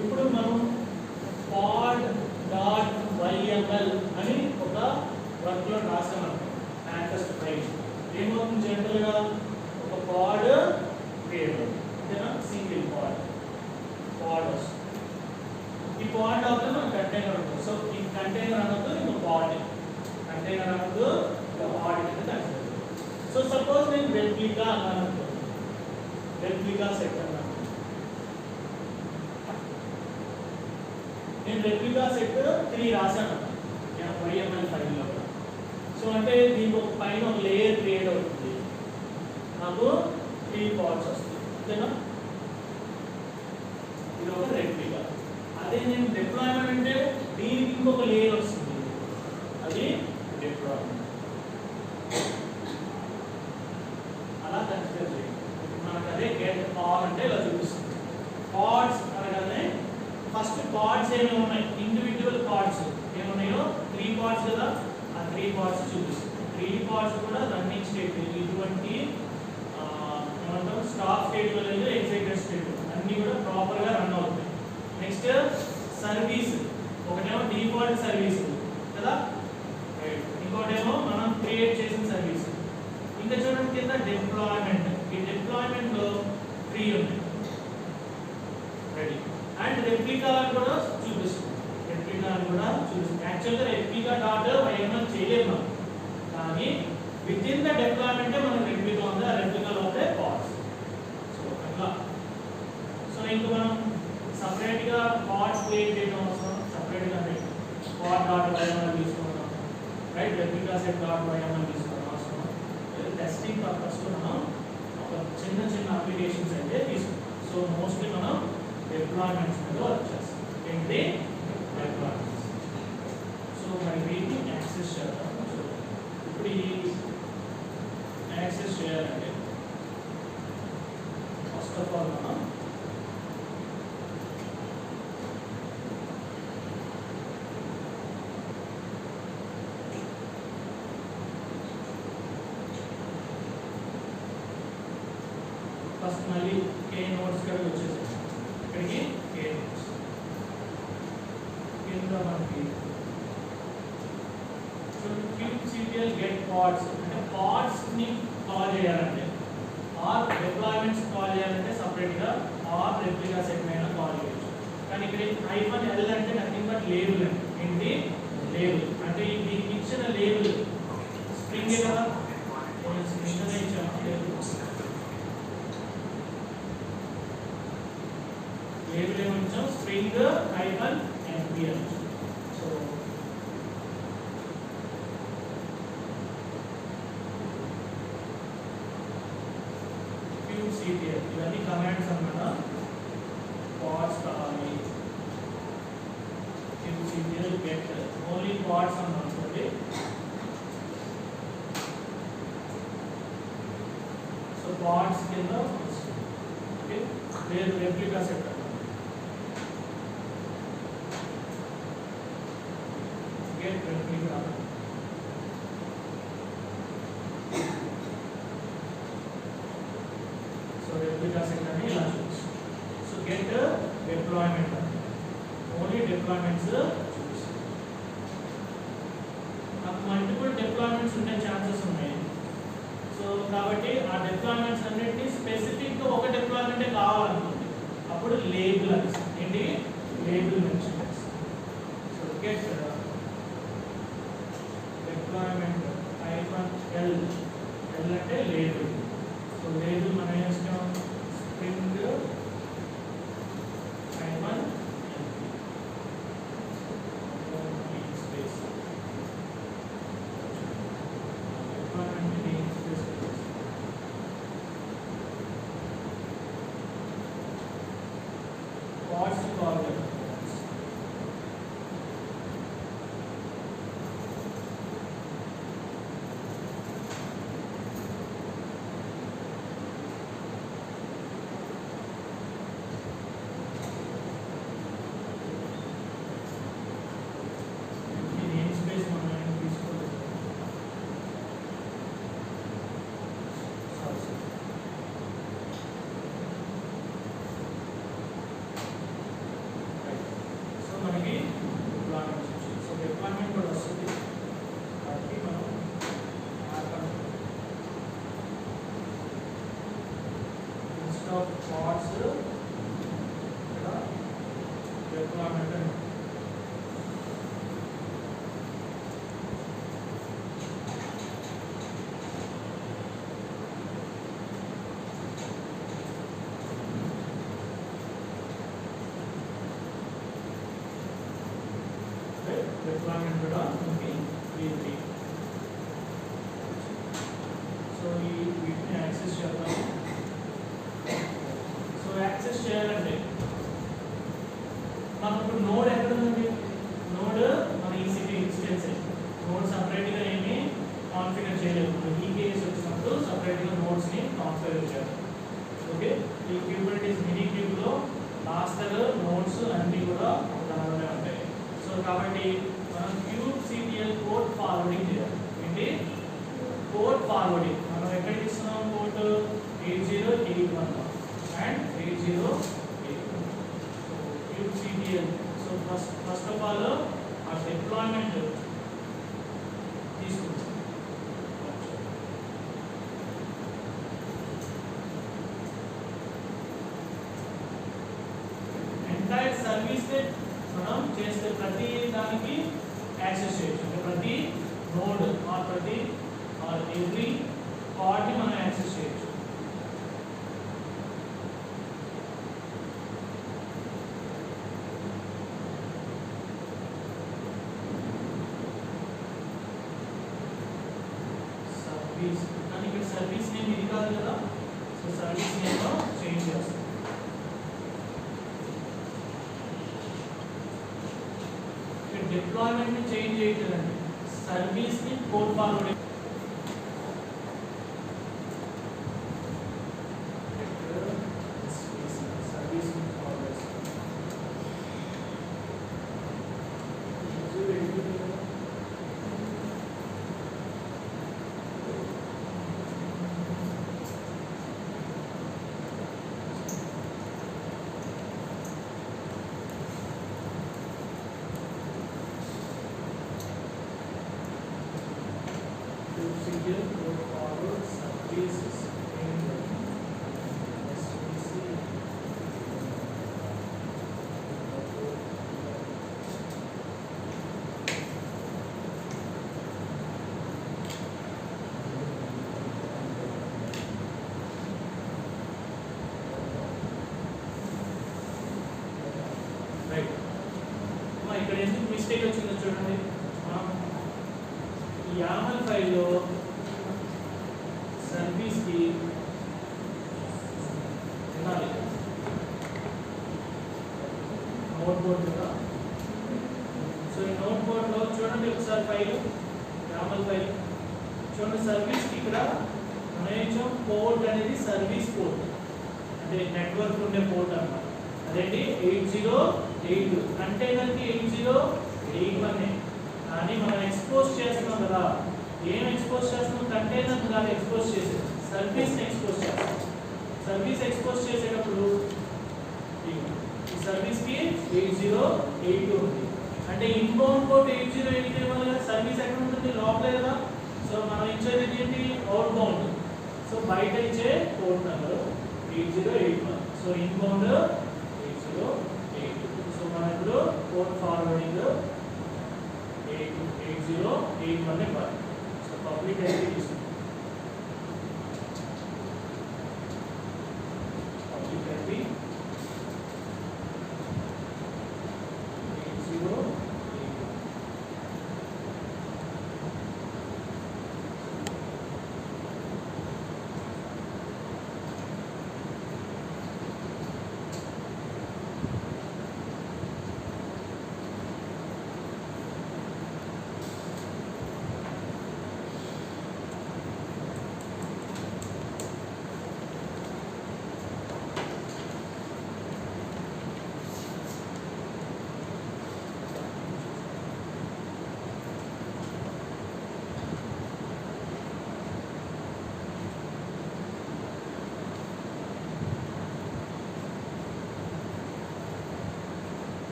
ఇప్పుడు మనం pod.yml అని ఒక వర్క్ లో రాసామనుకో, యాక్సెస్ ఫైల్ ఏమవుతుంది? జనరల్ గా ఒక పాడ్ క్రియేట్ అవుతుంది, సింగిల్ పాడ్ వస్తుంది. ఈ పాడ్ లోపల మనం కంటైనర్ ఉంటుంది. సో ఈ కంటైనర్ అన్నది ఇంకో పాడ్, కంటైనర్ అన్నది ఒక పాడ్ కింద కన్సిడర్. సో సపోజ్ నేను రెప్లికా అన్నాను, రెప్లికా సెట్ అన్నాను. నేను రెప్లికా సెట్ 3 రాశాను YML ఫైల్ లో. సో అంటే దీనికి ఒక పైన ఒక లేయర్ క్రియేట్ అవుతుంది, నాకు 3 పార్ట్స్ వస్తాయి. అంతేనా? ఇది ఒక రెప్లికా. అదే నేను డిప్లాయ్మెంట్ అంటే దీనికి ఇంకొక లేయర్ వస్తుంది, అది డిప్లాయ్మెంట్. అలా కన్సిడర్ చేయండి. మనకు అదే గెట్ ఆల్ అంటే ఇలా చూపిస్తుంది. పార్ట్స్ అనగానే ఫస్ట్ పార్ట్స్ ఏమేమి ఉన్నాయి, ఇండివిజువల్ పార్ట్స్ ఏమున్నాయో 3 పార్ట్స్ కదా, ఆ 3 పార్ట్స్ చూపిస్తుంది. 3 పార్ట్స్ కూడా రన్నింగ్ స్టేట్, ఇటువంటి ఏమంటాం స్టాప్ స్టేట్ లో లేదు, ఎగ్జిక్యూట్ స్టేట్ అన్ని కూడా ప్రాపర్ గా రన్ అవుతాయి. నెక్స్ట్ సర్వీస్, ఒకటేమో డిఫాల్ట్ సర్వీస్ కదా, ఇంకోటేమో మనం క్రియేట్ చేసిన సర్వీస్. ఇంకా చూడండి కింద డిప్లాయ్మెంట్. ఈ డిప్లాయ్మెంట్ లో 3 ఉన్నాయి రెడీ. అండ్ రెప్లికా కూడా చూపిస్తుంది, రెప్లికా కూడా చూపిస్తుంది. యాక్చువల్గా రెప్లికా డాట్ YML చేయలేము, కానీ విత్ ఇన్ ద డిప్లాయ్మెంటే మనకు రెప్లికా ఉంది, ఆ రెప్లికా లోపే పాడ్స్. సో అట్లా. సో ఇంకా మనం సపరేట్గా పాడ్స్ క్రియేట్ చేయడం అవసరం, సపరేట్గా పాడ్ డాట్ YML తీసుకుంటాం, right. Replica set dot YML తీసుకోవడం అవసరం. టెస్టింగ్ పర్పస్లో మనం ఒక చిన్న చిన్న అప్లికేషన్స్ అయితే తీసుకుంటాం. సో మోస్ట్లీ మనం డిప్లాయ్మెంట్స్ మీద వర్క్ చేస్తాం. ఏంటి డిప్లాయ్మెంట్స్. సో మరి వీటిని యాక్సెస్ చేద్దాం. ఇప్పుడు ఈ యాక్సెస్ చేయాలంటే ఫస్ట్ ఆఫ్ ఆల్ మనం ఫస్ట్ మళ్ళీ కే నోట్స్ కడిగి వచ్చేసాం. ఇక్కడికి కే నోట్స్ కింద మనకి kubectl get pods అంటే pods ని కాల్ చేయాలంటే ఆర్ డిప్లాయ్మెంట్స్ కాల్ చేయాలంటే సెపరేట్ గా ఆర్ రెప్లికా సెట్ అయినా కాల్ చేయొచ్చు. కానీ ఇక్కడ -l అంటే నథింగ్ బట్ లేబుల్ అండి. ఏంటి లేబుల్ అంటే దీనికి ఇచ్చిన లేబుల్ స్ట్రింగ్ కదా, స్ట్రింగ్ నే ఇచ్చాము. లేబుల్ ఏమిచ్చాం స్ట్రింగ్ -np అని. సో kubectl ఇవన్నీ కమాండ్స్ అన్నమాట. pods కావాలి, kubectl get ఓన్లీ pods అని అనుకోండి. సో pods కింద okay where replica set get replica replica set అని ఇలా చూపిస్తాం. So get deployment only deployments చూపిస్తాం. నాకు మల్టిపుల్ డిప్లాయ్మెంట్స్ ఉండే ఛాన్సెస్ ఉన్నాయి. సో కాబట్టి ఆ డిప్లాయ్మెంట్స్ అన్నిటిని స్పెసిఫిక్ గా ఒక డిప్లాయ్మెంటే కావాలనుకుంది, అప్పుడు లేబుల్ అని ఏంటి లేబుల్ మెన్షన్ చేస్తాం. So get deployment -l l అంటే లేబుల్. సో లేబుల్ మనం ఏం చేస్తాం స్ట్రింగ్ స్పేస్ pods కాల్ చేయాలి. pods ఇక్కడ డిప్లాయ్మెంట్ అని డిప్లాయ్మెంట్ కూడా ఉంది. సో ఈ వీటిని యాక్సెస్ చేద్దాం. సో యాక్సెస్ చేయాలంటే మనకు నోడ్ ఎక్కడ ఉంది? నోడ్ మన EC2 ఇన్స్టెన్స్. నోడ్ సపరేట్ గా ఏమి కాన్ఫిగర్ చేయలేదు. ఈ కేస్ వచ్చినప్పుడు సపరేట్ గా నోడ్స్ ని కాన్ఫిగర్ చేయాలి. ఓకే ఈ క్యూబర్నెటీస్ మినీ క్యూబ్ లో మాస్టర్ నోడ్స్ అన్ని కూడా దానిలోనే ఉంటాయి. సో కాబట్టి మనం kubectl పోర్ట్ ఫార్వర్డింగ్ చేయాలి. ఏంటి పోర్ట్ ఫార్వర్డింగ్ మనం ఎక్కడికి ఇస్తున్నాం? Port 8081 and 8081. kubectl. So first of all ఆ డిప్లాయ్మెంట్ తీసుకుంటాం. ఎంటైర్ సర్వీస్ మనం చేస్తే ప్రతి దానికి యాక్సెస్ చేయొచ్చు. అంటే ప్రతి నోడ్ ప్రతి ఎవ్రీ పార్ట్ మనం యాక్సెస్ చేయొచ్చు. సర్వీస్ కానీ ఇక్కడ సర్వీస్ నేమ్ ఇది కాదు కదా. సో సర్వీస్ నేమ్ లో చేంజ్ చేస్తాం. డిప్లాయ్మెంట్ ని చేంజ్ చేయట్లేదండి, సర్వీస్ ని పోర్ట్ ఫార్వర్డ్ సర్వీస్ ని ఫార్వర్డ్ బోర్డ్ కదా. సో ఈ నోట్ బోర్డ్లో చూడండి ఒకసారి ఫైల్ యామల్ ఫైల్ చూడండి. సర్వీస్ ఇక్కడ మనం పోర్ట్ అనేది సర్వీస్ పోర్ట్ అంటే నెట్వర్క్ ఉండే పోర్ట్ అన్నమాట. అదేంటి 8082 కంటైనర్కి 8081 కానీ మనం ఎక్స్పోజ్ చేస్తున్నాం కదా. ఏం ఎక్స్పోజ్ చేస్తున్నాం? కంటైనర్ కాదు ఎక్స్పోజ్ చేసేది, సర్వీస్ని ఎక్స్పోజ్ చేస్తాం. సర్వీస్ ఎక్స్పోజ్ చేసేటప్పుడు ఈ సర్వీస్కి 8082 ఉంది అంటే ఇన్బౌండ్ పోర్ట్ 8082 వల్ల సర్వీస్ ఎక్కడ ఉంటుంది? లోపలే కదా. సో మనం ఇచ్చేది ఏంటి? Out bound. సో బయట ఇచ్చే port number 8081. So inbound 8082. So మనం ఇప్పుడు పోర్ట్ ఫార్వర్డింగ్ 8081 ఇవ్వాలి. సో పబ్లిక్ ఐపీ తీసుకుంటాం. Public IP 8081.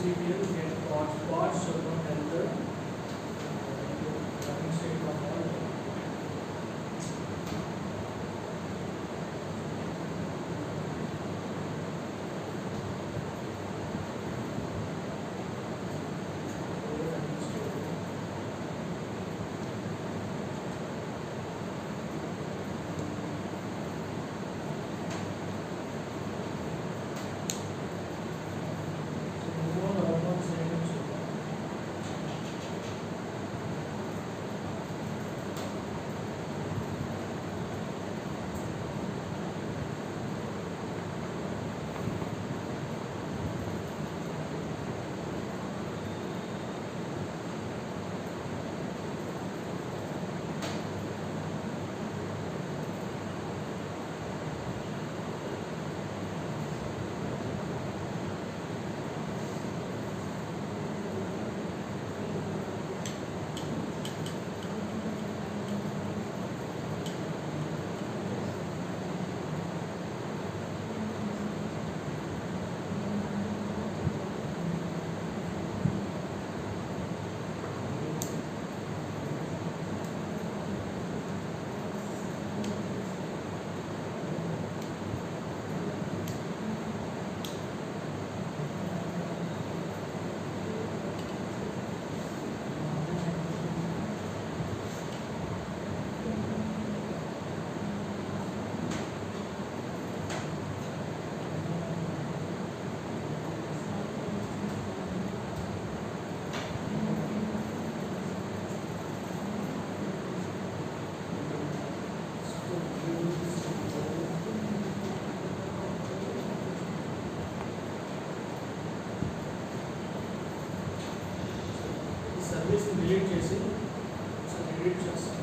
CPL get pods should not enter running state of all. Delete చేసి డిలీట్ చేస్తాం.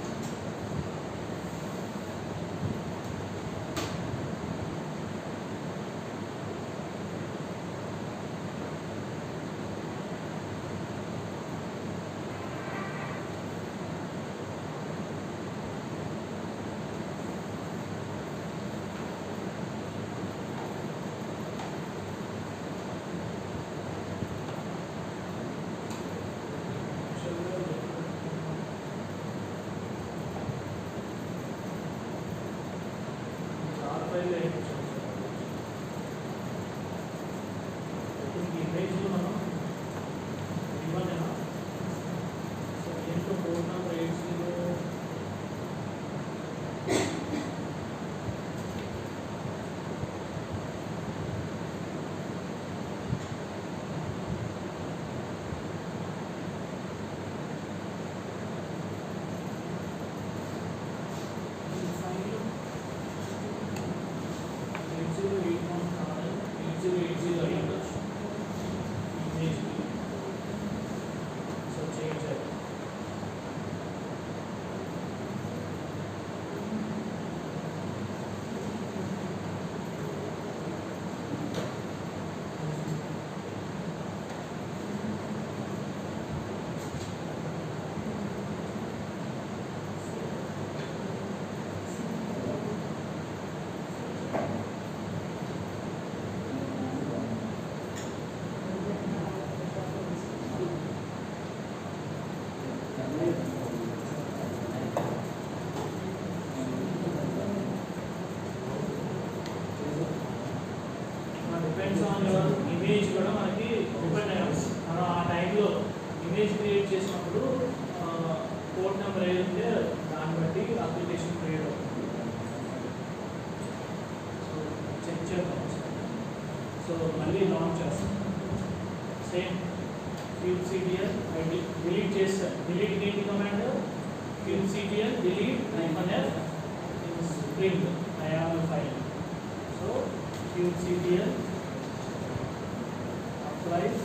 6080 అయి ఉండొచ్చు ఇమేజ్ సో చేంజ్ అది డిపెండ్స్ ఆన్ యువర్ ఇమేజ్ కూడా మనకి డిపెండ్ అయ్యాం మనం ఆ టైంలో ఇమేజ్ క్రియేట్ చేసినప్పుడు కోడ్ నెంబర్ ఏదైతే దాన్ని బట్టి అప్లికేషన్ క్రియేట్ అవుతుంది సో చెక్ చేద్దాం సో మళ్ళీ లాంచ్ చేస్తాం సేమ్ kubectl డిలీట్ చేస్తాం డిలీట్ ఏంటి command kubectl delete -f string YAML file so kubectl apply -f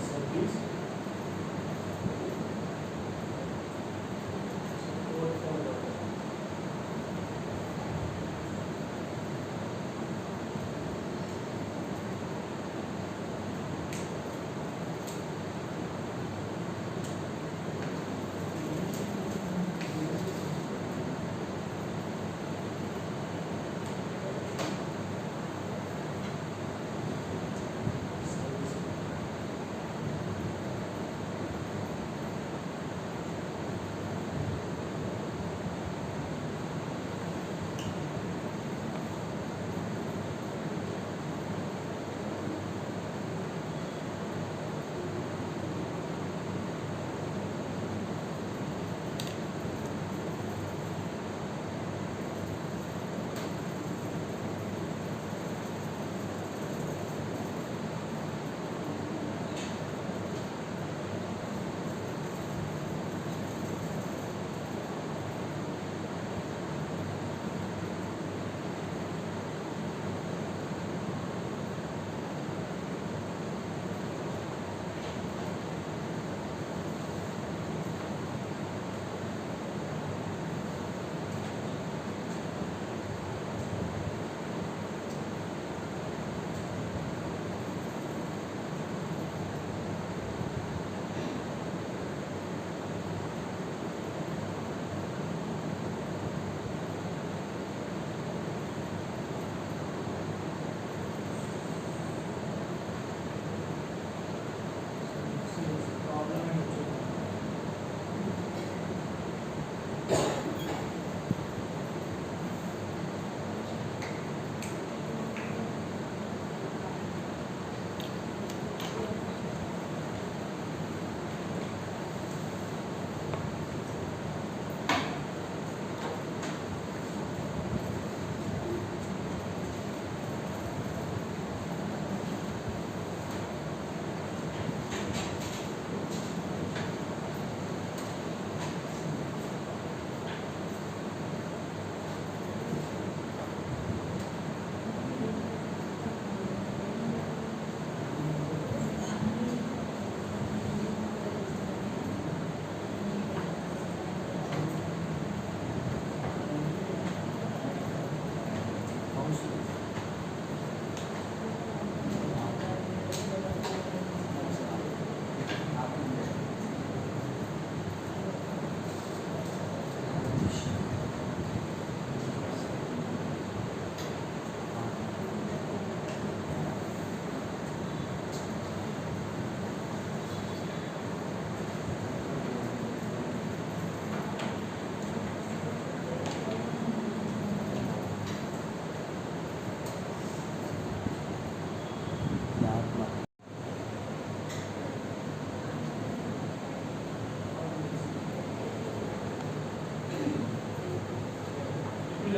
service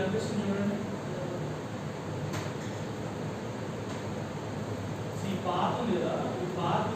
కనిపిస్తుంది చూడండి. ఈ పాత్ ఉంది కదా, ఈ పాత్